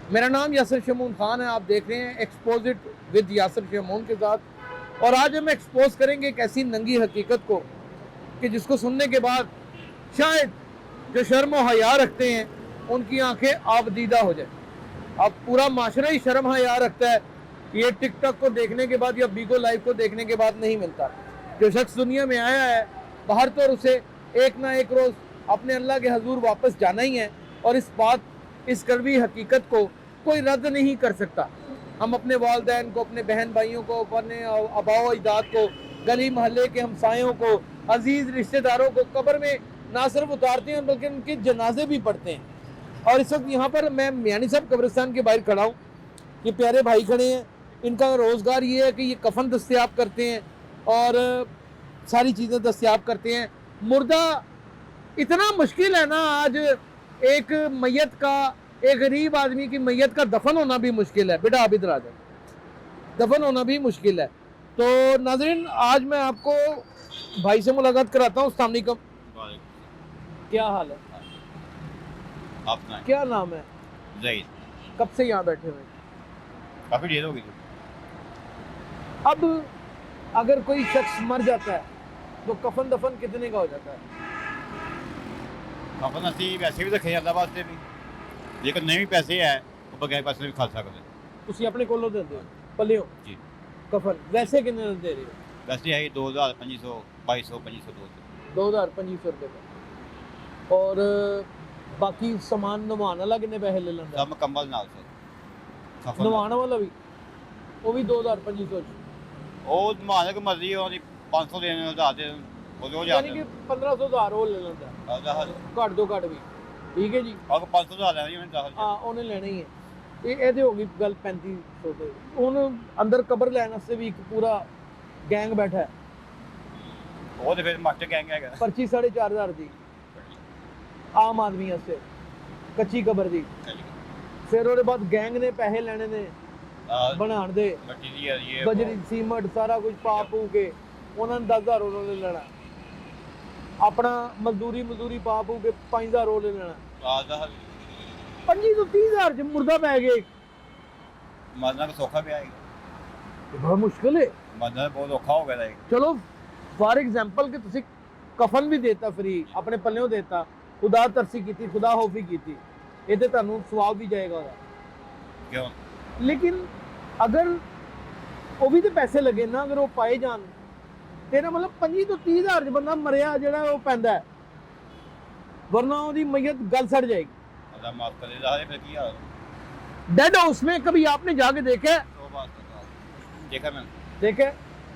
मेरा नाम यासिर शमून खान है। आप देख रहे हैं expose it with Yasir Shamoon के साथ। और आज हम एक्सपोज करेंगे एक ऐसी नंगी हकीकत को कि जिसको सुनने के बाद शायद जो शर्म और हया रखते हैं उनकी आंखें आबदीदा हो जाए। अब पूरा माशरा ही शर्म हया रखता है। ये टिकटॉक को देखने के बाद या बीगो लाइव को देखने के बाद नहीं मिलता। जो शख्स दुनिया में आया है बाहर तो उसे एक ना एक रोज़ अपने अल्लाह के हजूर वापस जाना ही है। और इस कड़वी हकीकत को कोई रद्द नहीं कर सकता। हम अपने वालिदैन को, अपने बहन भाइयों को, अपने आबाओ अजदाद को, गली मोहल्ले के हमसायों को, अजीज़ रिश्तेदारों को कब्र में ना सिर्फ उतारते हैं बल्कि उनके जनाजे भी पढ़ते हैं। और इस वक्त यहाँ पर मैं मियानी साहब कब्रिस्तान के बाहर खड़ा हूँ। ये प्यारे भाई खड़े हैं। इनका रोज़गार ये है कि ये कफन दस्तयाब करते हैं और सारी चीज़ें दस्तयाब करते हैं। मुर्दा इतना मुश्किल है ना, आज एक मैयत का, एक गरीब आदमी की मैयत का दफन होना भी मुश्किल है। बेटा आप इधर आ जाए, दफन होना भी मुश्किल है। तो नाज़रीन, आज मैं आपको भाई से मुलाकात कराता हूँ। अस्सलाम वालेकुम। क्या हाल है? अपना क्या नाम है? ज़हीद। कब से यहाँ बैठे हुए? काफ़ी देर हो गई। अब अगर कोई शख्स मर जाता है तो कफन दफन कितने का हो जाता है? कफन असी वैसे भी रखे जाता वास्ते भी, लेकिन नहीं भी पैसे है तो बगैर पैसे भी खा सकते। ਤੁਸੀਂ ਆਪਣੇ ਕੋਲੋਂ ਦਿੰਦੇ ਹੋ ਪੱਲਿਓ जी ਕਫਨ? ਵੈਸੇ ਕਿੰਨੇ ਦਾ ਦੇ ਰਹੇ ਹੋ? वैसे है 2000 2500 2200 2500 2500 रुपए का। और बाकी सामान नवान वाला कितने पैसे ले लेंदा? सब मुकम्मल नाल सर कफन नवान वाला भी वो भी 2500 ਉਹ ਮਾਨੇ ਕੋ ਮਰਜ਼ੀ ਉਹਦੀ 500 ਦੇਣ 1000 ਦੇ ਉਹ यानी कि 1500 ਦਾ ਉਹ ਲੈ ਲੈਂਦਾ, ਘੱਟ ਤੋਂ ਘੱਟ ਵੀ। ਠੀਕ ਹੈ ਜੀ। ਅਗਰ 500 ਦਾ ਲੈਣੀ ਉਹਨੇ 10 ਹਾਂ, ਉਹਨੇ ਲੈਣਾ ਹੀ ਹੈ। ਇਹਦੇ ਹੋ ਗਈ ਗੱਲ 3500 ਤੇ। ਹੁਣ ਅੰਦਰ ਕਬਰ ਲੈਣ ਵਾਸਤੇ ਵੀ ਇੱਕ ਪੂਰਾ ਗੈਂਗ ਬੈਠਾ ਹੈ। ਉਹ ਤੇ ਫਿਰ ਮਾਸਟਰ ਗੈਂਗ ਹੈਗਾ। ਪਰਚੀ 4500 ਦੀ ਆਮ ਆਦਮੀ ਵਾਸਤੇ, ਕੱਚੀ ਕਬਰ ਦੀ। ਫਿਰ ਉਹਦੇ ਬਾਅਦ ਗੈਂਗ ਨੇ ਪੈਸੇ ਲੈਣੇ ਨੇ ਬਣਾਉਣ ਦੇ, ਮਟੀਰੀਅਲ ਇਹ ਬਜਰੀ ਸੀਮਟ ਸਾਰਾ ਕੁਝ ਪਾ ਪੂ ਕੇ ਉਹਨਾਂ ਨੇ 10000 ਉਹਨਾਂ ਨੇ ਲੈਣਾ। ਆਪਣਾ ਮਜ਼ਦੂਰੀ ਪਾ ਪੂ ਕੇ 5000 ਉਹ ਲੈ ਲੈਣਾ। 25 ਤੋਂ 30000 ਚ ਮੁਰਦਾ ਪੈ ਗਏ। ਮਰਨਾ ਤਾਂ ਸੌਖਾ ਪਿਆ ਹੈ, ਬੜਾ ਮੁਸ਼ਕਿਲ ਹੈ। ਮਰਨਾ ਬਹੁਤ ਔਖਾ ਹੋ ਗਿਆ ਹੈ। ਚਲੋ ਫਾਰ ਐਗਜ਼ਾਮਪਲ ਕਿ ਤੁਸੀਂ ਕਫਨ ਵੀ ਦੇਤਾ ਫਰੀ, ਆਪਣੇ ਪੱਲਿਓਂ ਦੇਤਾ, ਖੁਦਾ ਤਰਸੀ ਕੀਤੀ, ਖੁਦਾ ਖੌਫੀ ਕੀਤੀ, ਇਹ ਤੇ ਤੁਹਾਨੂੰ ਸਵਾਬ ਵੀ ਜਾਏਗਾ ਉਹਦਾ। ਕਿਉਂ? ਲੇਕਿਨ ਅਗਰ ਉਹ ਵੀ ਤੇ ਪੈਸੇ ਲੱਗੇ ਨਾ, ਅਗਰ ਉਹ ਪਾਏ ਜਾਣ, ਤੇਰਾ ਮਤਲਬ 25 ਤੋਂ 30000 ਚ ਬੰਦਾ ਮਰਿਆ ਜਿਹੜਾ ਉਹ ਪੈਂਦਾ ਹੈ, ਵਰਨਾ ਉਹਦੀ ਮਈयत ਗਲ ਸੜ ਜਾएगी। अल्लाह माफ करे जाए फिर की हाल। डेड हाउस में कभी आपने जाके देखे? तो बात करता देखा मैं, देखे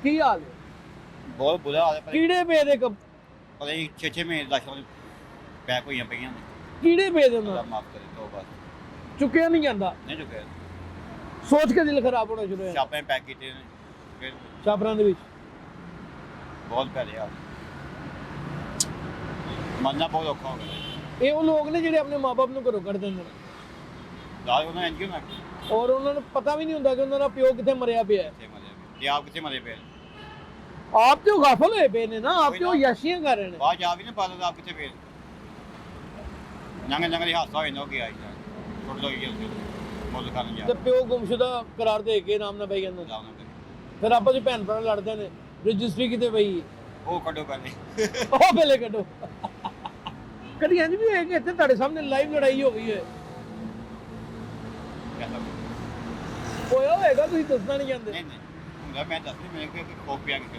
की हाल है? बहुत बुरा हाल है। कीड़े पे दे कब पता ही 6-6 महीने लाशों पैक हुई पई हैं। कीड़े पे दे अल्लाह माफ करे तो बात चुकिया नहीं जाता। नहीं चुके सोच के दिल खराब होना शुरू है। छापे पैक कीते ने फिर छापरां दे विच बहुत पहले हाल मरना बहुत औखा हो गया। ਇਹ ਉਹ ਲੋਕ ਨੇ ਜਿਹੜੇ ਆਪਣੇ ਮਾਪੇ ਨੂੰ ਘਰੋਂ ਕੱਢ ਦਿੰਦੇ ਨੇ दाल ਉਹਨਾਂ ਐਨਜੀਓ ਨਾ ਔਰ ਉਹਨਾਂ ਨੂੰ ਪਤਾ ਵੀ ਨਹੀਂ ਹੁੰਦਾ ਕਿ ਉਹਨਾਂ ਦਾ ਪਿਓ ਕਿੱਥੇ ਮਰਿਆ ਪਿਆ ਹੈ। ਕਿੱਥੇ ਮਰੇ ਤੇ ਆਪ ਕਿੱਥੇ ਮਰੇ ਪਏ ਆਪ ਤੇ ਉਹ ਗਾਫਲ ਹੋਏ ਪਏ ਨੇ ਨਾ, ਆਪ ਤੇ ਉਹ ਯਾਸ਼ੀਆਂ ਕਰ ਰਹੇ ਨੇ। ਬਾਅਦ ਜਾ ਵੀ ਨਾ ਪਤਾ ਆਪ ਕਿੱਥੇ ਪਏ ਨੰਗੇ ਨੰਗੇ ਹਾਦਸਾ ਹੋਇਆ ਨਾ ਗਿਆ ਆਇਆ ਛੋੜ ਦੋ ਇਹ ਮੋਲ ਕਰਨ ਜਾ ਤੇ ਪਿਓ ਗੁੰਮਸ਼ੁਦਾ ਕਰਾਰ ਦੇ ਕੇ ਨਾਮ ਨਾ ਪਈ ਜਾਂਦਾ। ਜਾਣਾ ਫਿਰ ਆਪਸ ਵਿੱਚ ਭੈਣ ਭਰਾ ਲੜਦੇ ਨੇ, ਰਜਿਸਟਰੀ ਕਿਤੇ ਪਈ, ਉਹ ਕੱਢੋ ਪਹਿਲੇ ਉਹ ਪਹਿਲੇ ਕੱਢੋ। ਕਦੀ ਇੰਜ ਵੀ ਹੋਇਆ ਕਿ ਇੱਥੇ ਤੁਹਾਡੇ ਸਾਹਮਣੇ ਲਾਈਵ ਲੜਾਈ ਹੋ ਗਈ ਹੈ? ਹੋਇਆ ਹੋਏਗਾ, ਤੁਸੀਂ ਦੱਸਣਾ ਨਹੀਂ ਚਾਹੁੰਦੇ। ਨਹੀਂ ਨਹੀਂ ਹੁੰਦਾ ਮੈਂ ਦੱਸ ਨਹੀਂ ਮੈਨੂੰ ਕਿ ਕੋਪ ਪਿਆ ਕਿ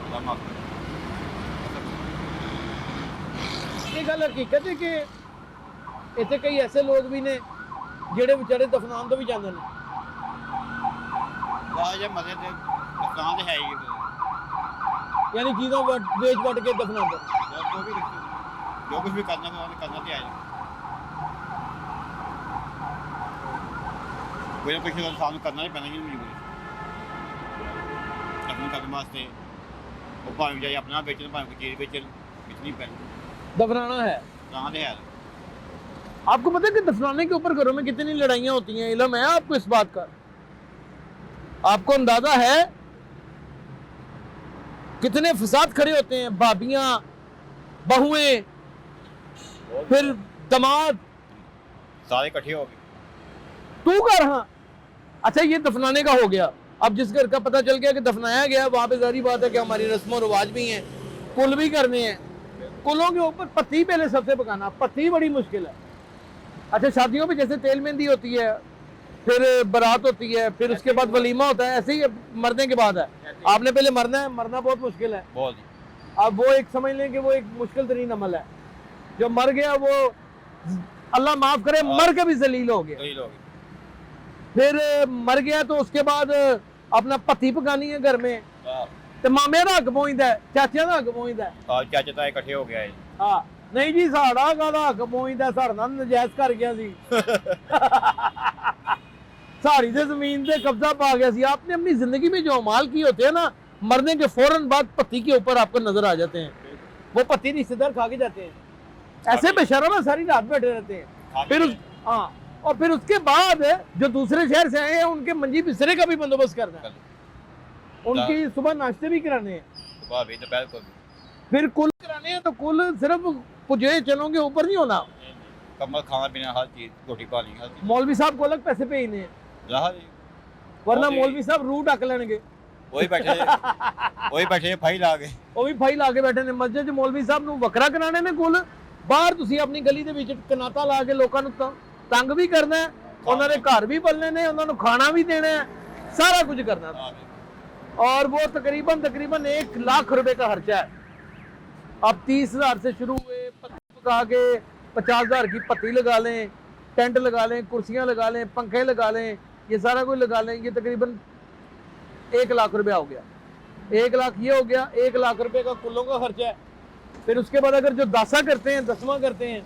ਅल्लाह माफ करे। ਇਹ ਗੱਲ ਹਕੀਕਤ ਹੈ ਕਿ ਇੱਥੇ ਕਈ ਐਸੇ ਲੋਕ ਵੀ ਨੇ ਜਿਹੜੇ ਵਿਚਾਰੇ ਦਫਨਾਉਣ ਤੋਂ ਵੀ ਜਾਂਦੇ ਨੇ। ਵਾਹ ਜੇ ਮਜ਼ੇ ਤੇ ਦੁਕਾਨ ਤੇ ਹੈ ਹੀ ਯਾਨੀ ਚੀਜ਼ਾਂ ਵੇਚ ਵਟ ਕੇ ਦਫਨਾਉਂਦੇ। जो कुछ भी करना तो करना तो आएगा। कोई ना कुछ इंसान करना ही पैना मजबूरी अपने कदम वास्ते वो भावें जाए अपना बेचन भावें कोई चीज़ बेचनी पैनी दफनाना है। कहाँ से है आपको पता है कि दफनाने के ऊपर घरों में कितनी लड़ाइयाँ होती हैं? इल्म है आपको इस बात का? आपको अंदाजा है कितने फसाद खड़े होते हैं? भाभियाँ, बहुएं, फिर दामाद सारे इकट्ठे हो गए। तू कर हाँ। अच्छा ये दफनाने का हो गया। अब जिस घर का पता चल गया कि दफनाया गया, वहाँ पे जारी बात है कि हमारी रस्म और रिवाज भी हैं, कुल भी करने हैं। कुलों के ऊपर पत्ती पहले सबसे पकाना, पत्ती बड़ी मुश्किल है। अच्छा शादियों पे जैसे तेल मेहंदी होती है, फिर बारात होती है, फिर उसके बाद वलीमा होता है, ऐसे ही मरने के बाद है। आपने पहले मरना है, मरना बहुत मुश्किल है। बहुत। अब वो एक समझ लें कि वो एक मुश्किल तरीन अमल है। जो मर गया वो अल्लाह माफ करे मर के भी जलील हो गया। कई लोग फिर मर गया तो उसके बाद अपना पत्ती पकानी है घर में, तो मामे का हक पहुंचता है, चाचा का हक पहुंचता है। और चाचा ताए इकट्ठे हो गया है। हाँ नहीं जी साड़ा कादा हक पहुंचता, साढ़े नाल नजायज कर गया सी साड़ी से जमीन पे कब्जा पा गया सी। आपने अपनी जिंदगी में जो अमाल किए होते हैं ना, मरने के फौरन बाद पत्ती के ऊपर आपको नजर आ जाते हैं। वो पत्ती रिश्तेदार खा के जाते हैं, ऐसे बेशर्म है, सारी रात बैठे रहते हैं। फिर हाँ, और फिर उसके बाद जो दूसरे शहर से आए हैं उनके मंजी बिस्तरे का भी बंदोबस्त करना है, उनकी सुबह नाश्ते भी कराने हैं, सुबह भी दोपहर को भी। फिर कुल कराने हैं। तो कुल सिर्फ पुजे चनों के ऊपर नहीं होना, कमल खाना पीना हर चीज, रोटी पानी हर चीज। मौलवी साहब को अलग पैसे पे ही वरना मौलवी साहब रू ढक लेंगे। वही बैठे फाइल आ गए, ਉਹ ਵੀ ਫਾਈਲ ਲਾ ਕੇ ਬੈਠੇ ਨੇ ਮਸਜਿਦ 'ਚ। ਮੌਲਵੀ ਸਾਹਿਬ ਨੂੰ ਵੱਖਰਾ ਕਰਾਣੇ ਨੇ ਕੁੱਲ, ਬਾਹਰ ਤੁਸੀਂ ਆਪਣੀ ਗਲੀ ਦੇ ਵਿੱਚ ਕਨਾਤਾ ਲਾ ਕੇ ਲੋਕਾਂ ਨੂੰ ਤੰਗ ਵੀ ਕਰਨਾ ਹੈ, ਉਹਨਾਂ ਦੇ ਘਰ ਵੀ ਪਲਨੇ ਨੇ, ਉਹਨਾਂ ਨੂੰ ਖਾਣਾ ਵੀ ਦੇਣਾ है, सारा कुछ करना है। और वो तकरीबन 1 लाख रुपए का खर्चा है। अब 30,000 से शुरू हुए, पत्ती पका के 50,000 की पत्ती लगा लें, टेंट लगा लें, कुर्सियां लगा लें, पंखे लगा लें, ये सारा कुछ लगा लें, ये तकरीबन 1 लाख रुपया हो गया। 1 लाख ये हो गया, 1 लाख रुपए का कुल्लों का खर्चा है। फिर उसके बाद अगर जो दासा करते हैं, दसवां करते हैं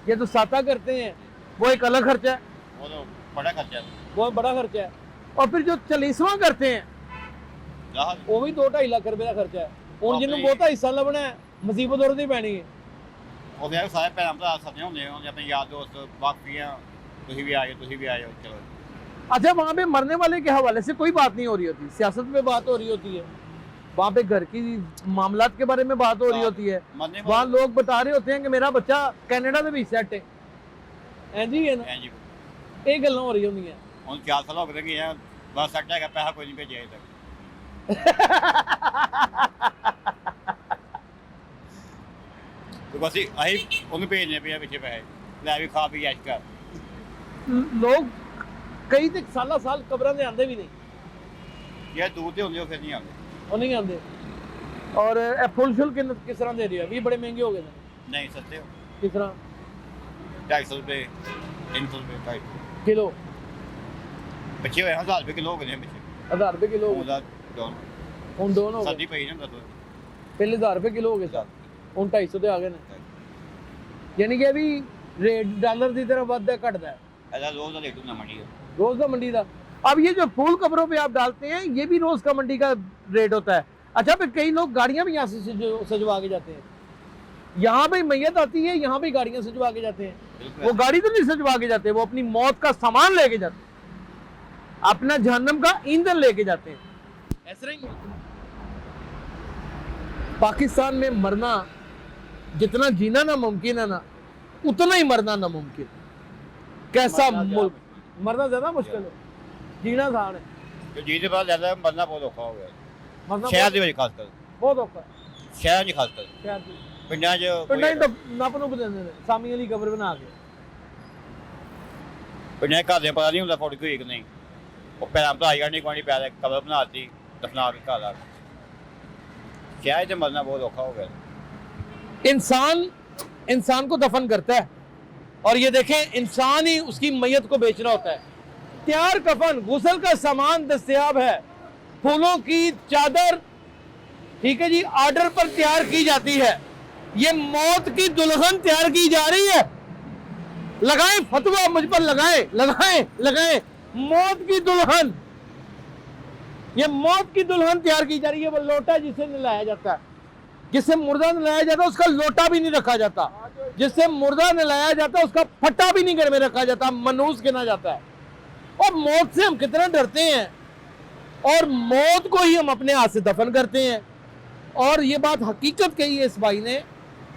या जो साता करते हैं, वो एक अलग खर्चा है, वो तो बड़ा खर्चा है, वो बड़ा खर्चा है। और फिर जो 40वां करते हैं वो भी 2-2.5 लाख रुपए का खर्चा है। ਹੁਣ ਜਿਹਨੂੰ ਬਹੁਤਾ ਹਿੱਸਾ ਲੱਭਣਾ ਹੈ ਮੁਸੀਬਤ ਉਹਦੀ ਪੈਣੀ ਹੈ। ਉਹ ਵੀ ਸਾਰੇ ਭੈਣ ਭਰਾ ਸੱਜਣ ਹੁੰਦੇ ਹੋਣ, ਆਪਣੇ ਯਾਰ ਦੋਸਤ ਵਾਕਫੀਆਂ, ਤੁਸੀਂ ਵੀ ਆਏ, ਤੁਸੀਂ ਵੀ ਆਏ ਹੋ, ਚਲੋ। अच्छा वहाँ पे मरने वाले के हवाले से कोई बात नहीं हो रही होती, सियासत पे बात हो रही होती है, वहाँ पे घर की मामलात के बारे में बात हो रही होती है। वहाँ लोग बता रहे होते हैं कि मेरा बच्चा कनाडा में भी सेट है, जी है ना, ये गल्लां हो रही होंगी। ਹੁਣ 4 ਸਾਲ ਹੋ ਗਏ ਕਿ ਇਹ ਬਸ ਸੱਟ ਹੈਗਾ, ਪੈਸਾ ਕੋਈ ਨਹੀਂ ਭੇਜਿਆ ਅਜੇ ਤੱਕ। ਬਸ ਅਸੀਂ ਉਹਨੂੰ ਭੇਜਨੇ ਪਿਆ ਪਿੱਛੇ ਪੈਸੇ, ਲੈ ਵੀ ਖਾ ਪੀ ਐਸ਼ ਕਰ। लोग कई तक साल कब्रां दे आंदे भी नहीं, ये दूर ਦੇ ਹੁੰਦੇ ਉਹ ਫਿਰ ਨਹੀਂ ਆਉਂਦੇ, ਉਹ ਨਹੀਂ ਆਉਂਦੇ। और फुल शुल किस तरह दे रही है? अभी बड़े महंगे हो गए थे। नहीं सस्ते हो, किस तरह? 250 रुपए 300 रुपए 250 किलो, बच्चे हुए 1000 रुपए किलो हो गए पीछे। 1000 रुपए किलो ਹੁਣ दोनों हो गए। सर्दी पई ना तो पहले 1000 रुपए किलो हो गए सर, ਹੁਣ 250 ਤੇ ਆ ਗਏ ਨੇ। यानी कि अभी रेट डॉलर की तरह बढ़ता है घटता है, ऐसा रोज का रेट होना मंडी है, रोज का मंडी का। अब ये जो फूल कब्रों पे आप डालते हैं ये भी रोज का मंडी का रेट होता है। अच्छा फिर कई लोग गाड़ियां भी यहाँ से सजवा के जाते हैं, यहाँ पे मैयत आती है, यहाँ पे गाड़ियां सजवा के जाते हैं। वो गाड़ी तो नहीं सजवा के जाते, वो अपनी मौत का सामान लेके जाते हैं, अपना जहन्नम का ईंधन लेके जाते हैं। ऐसा नहीं, पाकिस्तान में मरना जितना जीना नामुमकिन है ना, उतना ही मरना नामुमकिन। कैसा मुल्क, मरना ज्यादा मुश्किल है, जीना आसान है। जो जी के बाद ज्यादा मरना बहुत औखा हो गया, मरना शहर ਦੇ ਵਿੱਚ ਖਾਸ ਕਰ, बहुत औखा है। ਸ਼ਹਿਰ 'ਚ ਖਾਸ ਕਰ, शहर की ਪਿੰਡਾਂ 'ਚ ਪਿੰਡਾਂ 'ਚ ਨੱਪ ਨੂੰ ਬਦਲਦੇ ਨੇ, ਸਾਮੀ ਵਾਲੀ ਕਬਰ ਬਣਾ ਕੇ। ਪਿੰਡਾਂ 'ਚ ਘਰ ਦੇ ਪਤਾ ਨਹੀਂ ਹੁੰਦਾ ਫੋੜ ਕੋਈ ਕਿ ਨਹੀਂ, ਉਹ ਪੈਰਾਂ ਭਰਾ ਹੀ ਨਹੀਂ ਕੋਈ ਪੈਰ ਕਬਰ ਬਣਾਤੀ, ਦਫਨਾ ਕੇ ਘਰ ਆ ਗਏ। ਸ਼ਹਿਰ 'ਚ ਮਰਨਾ ਬਹੁਤ ਔਖਾ ਹੋ ਗਿਆ। इंसान को दफन करता है और ये देखें इंसान ही उसकी मैयत को बेच रहा होता है। तैयार कफन, गुस्ल का सामान दस्तयाब है, फूलों की चादर, ठीक है जी, ऑर्डर पर तैयार की जाती है। ये मौत की दुल्हन तैयार की जा रही है। लगाएं फतवा मुझ पर, लगाएं मौत की दुल्हन, ये मौत की दुल्हन तैयार की जा रही है। वो लोटा जिसे नहलाया जाता है, जिससे मुर्दा नहलाया जाता है उसका लोटा भी नहीं रखा जाता, जिससे मुर्दा नहलाया जाता है उसका फट्टा भी नहीं घर में रखा जाता, मनूस गिना जाता है। और मौत से हम कितना डरते हैं, और मौत को ही हम अपने हाथ से दफन करते हैं। और ये बात हकीकत कही है इस भाई ने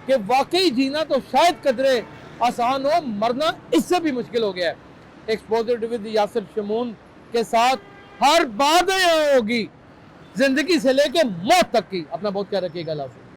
कि वाकई जीना तो शायद कदरे आसान हो, मरना इससे भी मुश्किल हो गया है। एक्सपोजिट विद यासिर शमून के साथ हर बात यहाँ होगी, जिंदगी से लेके मौत तक की। अपना बहुत ख्याल रखिएगा।